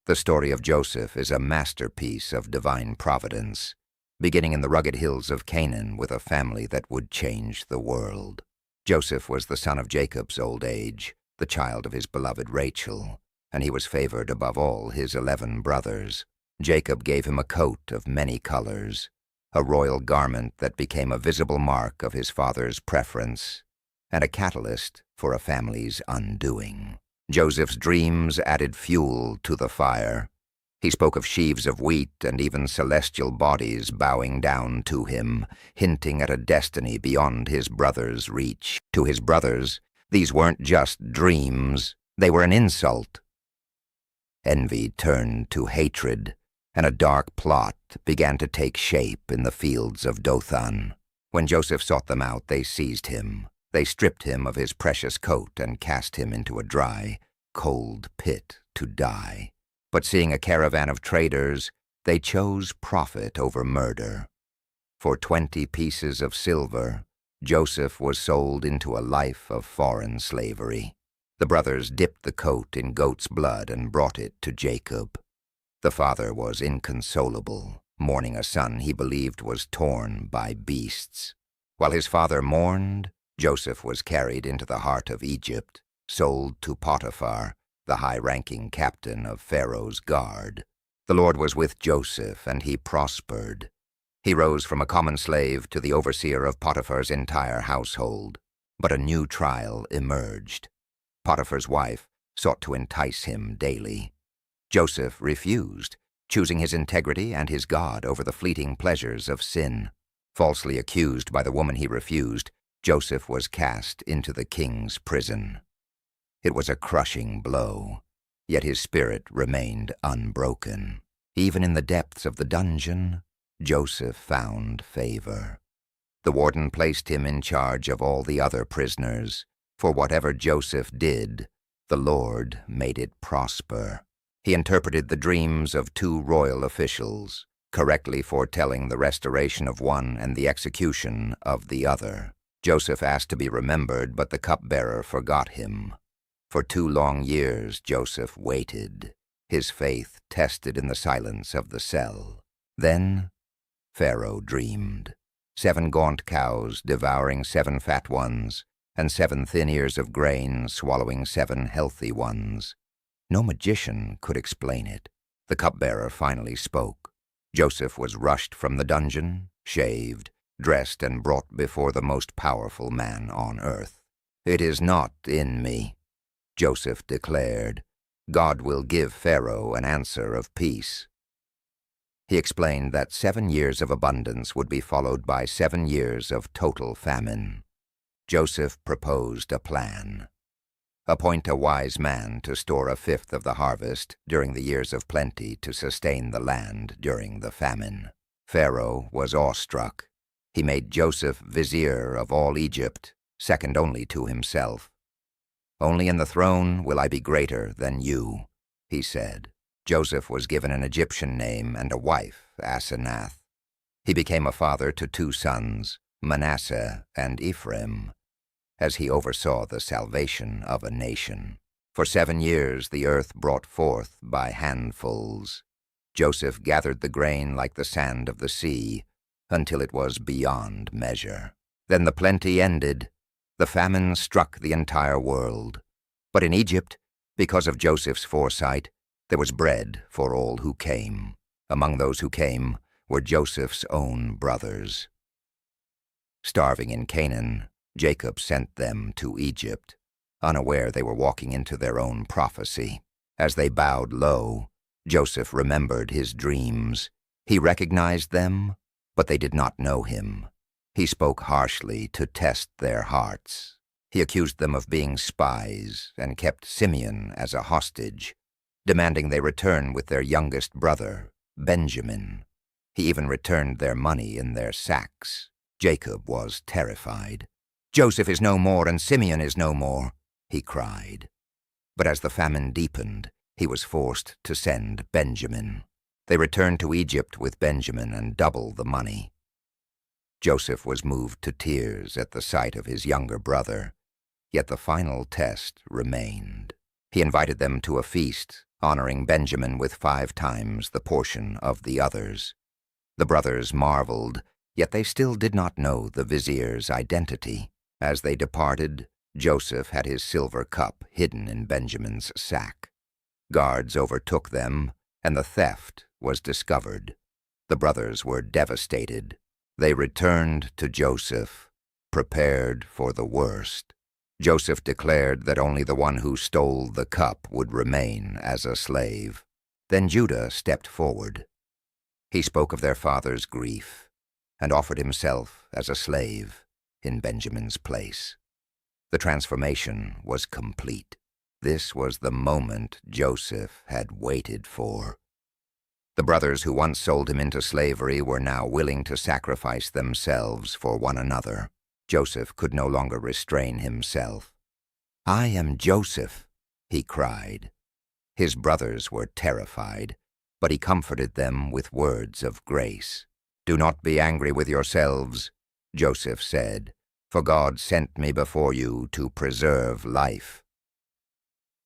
The story of Joseph is a masterpiece of divine providence, beginning in the rugged hills of Canaan with a family that would change the world. Joseph was the son of Jacob's old age, the child of his beloved Rachel, and he was favored above all his 11 brothers. Jacob gave him a coat of many colors, a royal garment that became a visible mark of his father's preference, and a catalyst for a family's undoing. Joseph's dreams added fuel to the fire. He spoke of sheaves of wheat and even celestial bodies bowing down to him, hinting at a destiny beyond his brothers' reach. To his brothers, these weren't just dreams, they were an insult. Envy turned to hatred, and a dark plot began to take shape in the fields of Dothan. When Joseph sought them out, they seized him. They stripped him of his precious coat and cast him into a dry, cold pit to die. But seeing a caravan of traders, they chose profit over murder. For 20 pieces of silver, Joseph was sold into a life of foreign slavery. The brothers dipped the coat in goat's blood and brought it to Jacob. The father was inconsolable, mourning a son he believed was torn by beasts. While his father mourned, Joseph was carried into the heart of Egypt, sold to Potiphar, the high-ranking captain of Pharaoh's guard. The Lord was with Joseph, and he prospered. He rose from a common slave to the overseer of Potiphar's entire household. But a new trial emerged. Potiphar's wife sought to entice him daily. Joseph refused, choosing his integrity and his God over the fleeting pleasures of sin. Falsely accused by the woman he refused, Joseph was cast into the king's prison. It was a crushing blow, yet his spirit remained unbroken. Even in the depths of the dungeon, Joseph found favor. The warden placed him in charge of all the other prisoners. For whatever Joseph did, the Lord made it prosper. He interpreted the dreams of 2 royal officials, correctly foretelling the restoration of one and the execution of the other. Joseph asked to be remembered, but the cupbearer forgot him. For 2 long years Joseph waited, his faith tested in the silence of the cell. Then Pharaoh dreamed. 7 gaunt cows devouring 7 fat ones, and 7 thin ears of grain swallowing 7 healthy ones. No magician could explain it. The cupbearer finally spoke. Joseph was rushed from the dungeon, shaved, dressed, and brought before the most powerful man on earth. "It is not in me," Joseph declared. "God will give Pharaoh an answer of peace." He explained that 7 years of abundance would be followed by 7 years of total famine. Joseph proposed a plan. Appoint a wise man to store 1/5 of the harvest during the years of plenty to sustain the land during the famine. Pharaoh was awestruck. He made Joseph vizier of all Egypt, second only to himself. "Only in the throne will I be greater than you," he said. Joseph was given an Egyptian name and a wife, Asenath. He became a father to 2 sons, Manasseh and Ephraim, as he oversaw the salvation of a nation. For 7 years the earth brought forth by handfuls. Joseph gathered the grain like the sand of the sea, until it was beyond measure. Then the plenty ended. The famine struck the entire world. But in Egypt, because of Joseph's foresight, there was bread for all who came. Among those who came were Joseph's own brothers. Starving in Canaan, Jacob sent them to Egypt, unaware they were walking into their own prophecy. As they bowed low, Joseph remembered his dreams. He recognized them, but they did not know him. He spoke harshly to test their hearts. He accused them of being spies and kept Simeon as a hostage, demanding they return with their youngest brother, Benjamin. He even returned their money in their sacks. Jacob was terrified. "Joseph is no more and Simeon is no more," he cried. But as the famine deepened, he was forced to send Benjamin. They returned to Egypt with Benjamin and double the money. Joseph was moved to tears at the sight of his younger brother, yet the final test remained. He invited them to a feast honoring Benjamin with 5 times the portion of the others. The brothers marveled, yet they still did not know the vizier's identity. As they departed, Joseph had his silver cup hidden in Benjamin's sack. Guards overtook them, and the theft was discovered. The brothers were devastated. They returned to Joseph, prepared for the worst. Joseph declared that only the one who stole the cup would remain as a slave. Then Judah stepped forward. He spoke of their father's grief and offered himself as a slave in Benjamin's place. The transformation was complete. This was the moment Joseph had waited for. The brothers who once sold him into slavery were now willing to sacrifice themselves for one another. Joseph could no longer restrain himself. "I am Joseph," he cried. His brothers were terrified, but he comforted them with words of grace. "Do not be angry with yourselves," Joseph said, "for God sent me before you to preserve life."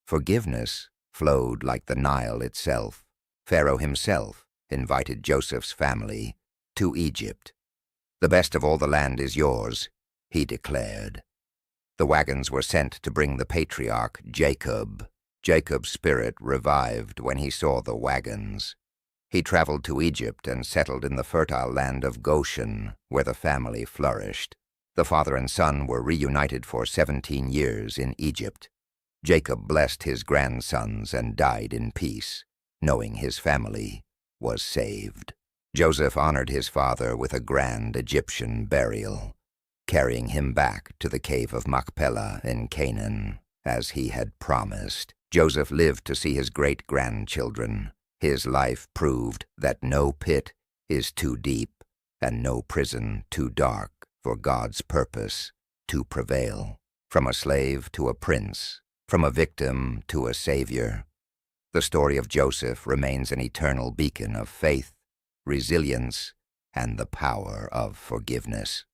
Forgiveness flowed like the Nile itself. Pharaoh himself invited Joseph's family to Egypt. "The best of all the land is yours," he declared. The wagons were sent to bring the patriarch Jacob. Jacob's spirit revived when he saw the wagons. He traveled to Egypt and settled in the fertile land of Goshen, where the family flourished. The father and son were reunited for 17 years in Egypt. Jacob blessed his grandsons and died in peace, knowing his family was saved. Joseph honored his father with a grand Egyptian burial, carrying him back to the cave of Machpelah in Canaan, as he had promised. Joseph lived to see his great-grandchildren. His life proved that no pit is too deep and no prison too dark for God's purpose to prevail. From a slave to a prince, from a victim to a savior, the story of Joseph remains an eternal beacon of faith, resilience, and the power of forgiveness.